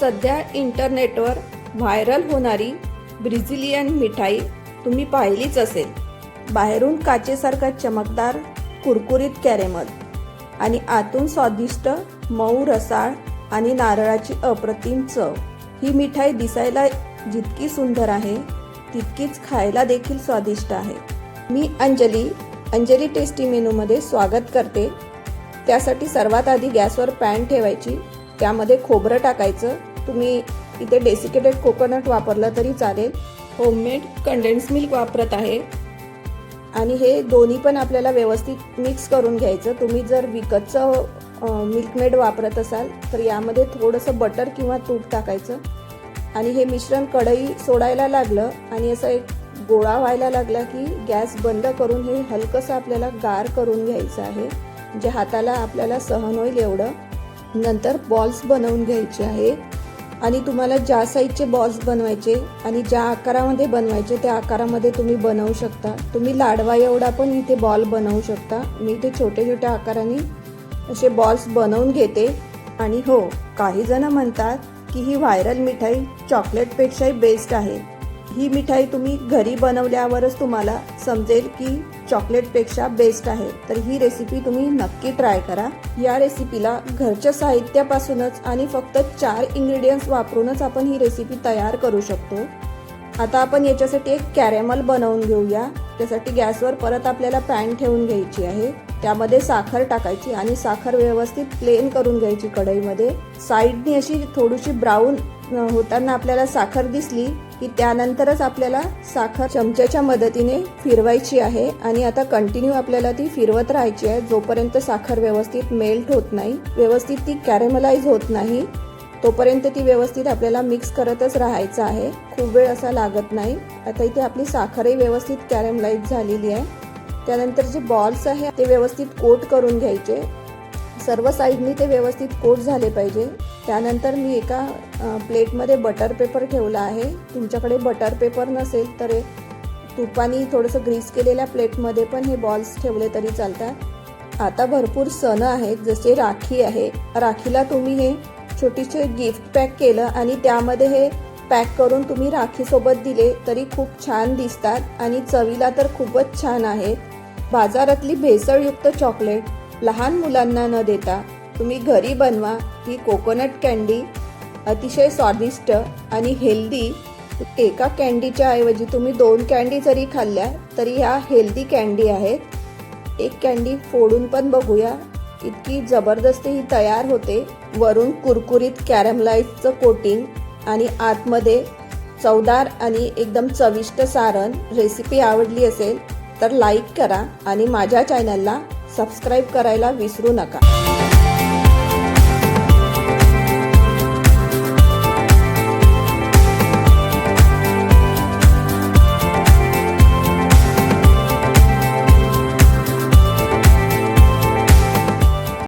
सध्या इंटरनेटवर व्हायरल होणारी ब्राझिलियन मिठाई तुम्ही पाहिलीच असेल। बाहेरून काचेसारखा चमकदार कुरकुरीत कॅरेमल आणि आतून स्वादिष्ट मऊ रसाळ आणि नारळाची अप्रतिम चव। ही मिठाई दिसायला जितकी सुंदर आहे तितकीच खायला देखील स्वादिष्ट आहे। मी अंजली टेस्टी मेनूमध्ये स्वागत करते। त्यासाठी सर्वात आधी गॅसवर पॅन ठेवायची, त्यामध्ये खोबरं टाकायचं। तुम्ही इथे डेसिकेटेड कोकोनट वापरलं तरी चालेल। होममेड कंडेन्स मिल्क वापरत आहे आणि हे दोन्ही पण आपल्याला व्यवस्थित मिक्स करून घ्यायचं। तुम्ही जर विकतचं मिल्कमेड वापरत असाल तर यामध्ये थोडंसं बटर किंवा तूप टाकायचं आणि हे मिश्रण कढई सोडायला लागलं आणि असं एक गोळा व्हायला लागला की गॅस बंद करून हे हलकंसं आपल्याला गार करून घ्यायचं आहे, म्हणजे हाताला आपल्याला सहन होईल एवढं। नंतर बॉल्स बनवून घ्यायचे आहे आणि तुम्हाला ज्या साईजचे बॉल्स बनवायचे आणि ज्या आकारामध्ये बनवायचे त्या आकारामध्ये तुम्ही बनवू शकता। तुम्ही लाडवा एवढा पण इथे बॉल बनवू शकता। मी इथे छोटे छोटे आकाराने असे बॉल्स बनवून घेते। आणि हो, काही जण म्हणतात की ही व्हायरल मिठाई चॉकलेटपेक्षाही बेस्ट आहे। ही मिठाई तुम्ही घरी बनवल्यावरच तुम्हाला समजेल की चॉकलेटपेक्षा बेस्ट आहे। तर ही रेसिपी तुम्ही नक्की ट्राय करा। या रेसिपीला घरच्या साहित्यापासूनच आणि फक्त 4 इंग्रेडियंट्स वापरूनच आपण ही रेसिपी तयार करू शकतो। आता आपण याच्यासाठी एक कॅरेमल बनवून घेऊया। त्यासाठी गॅसवर परत आपल्याला पॅन ठेवून घ्यायची आहे, त्यामध्ये साखर टाकायची आणि साखर व्यवस्थित प्लेन करून घ्यायची कढईमध्ये। साईडनी अशी थोडीशी ब्राऊन होताना आपल्याला साखर दिसली की त्यानंतरच आपल्याला साखर चमच्याच्या मदतीने फिरवायची आहे आणि आता कंटिन्यू आपल्याला ती फिरवत राहायची आहे जोपर्यंत साखर व्यवस्थित मेल्ट होत नाही, व्यवस्थित ती कॅरेमलाइज होत नाही तोपर्यंत ती व्यवस्थित आपल्याला मिक्स करतच राहायचं आहे। खूप वेळ असा लागत नाही। आता इथे आपली साखरही व्यवस्थित कॅरेमलाइज झालेली आहे। त्यानंतर जे बॉल्स आहे ते व्यवस्थित कोट करून घ्यायचे, सर्व साईडनी ते व्यवस्थित कोट झाले पाहिजे। त्यानंतर मी एका प्लेटमध्ये बटर पेपर ठेवला आहे। तुमच्याकडे बटर पेपर नसेल तर तुपाने थोडंसं ग्रीस केलेल्या प्लेटमध्ये पण हे बॉल्स ठेवले तरी चालतात। आता भरपूर सण आहेत, जसे राखी आहे। राखीला तुम्ही हे छोटीशी गिफ्ट पॅक केलं आणि त्यामध्ये हे पॅक करून तुम्ही राखीसोबत दिले तरी खूप छान दिसतात आणि चवीला तर खूपच छान आहेत। बाजारातली भेसळयुक्त चॉकलेट लहान मुलांना न देता तुम्ही घरी बनवा। ही कोकोनट कँडी अतिशय स्वादिष्ट आणि हेल्दी। एका कँडीच्या ऐवजी तुम्ही 2 कँडी जरी खाल्ल्या तरी ह्या हेल्दी कँडी आहेत। एक कँडी फोडून पण बघूया, इतकी जबरदस्त ही तयार होते। वरून कुरकुरीत कॅरेमलाइजचं कोटिंग आणि आतमध्ये चवदार आणि एकदम चविष्ट सारण। रेसिपी आवडली असेल तर लाईक करा आणि माझ्या चॅनलला सबस्क्राईब करायला विसरू नका।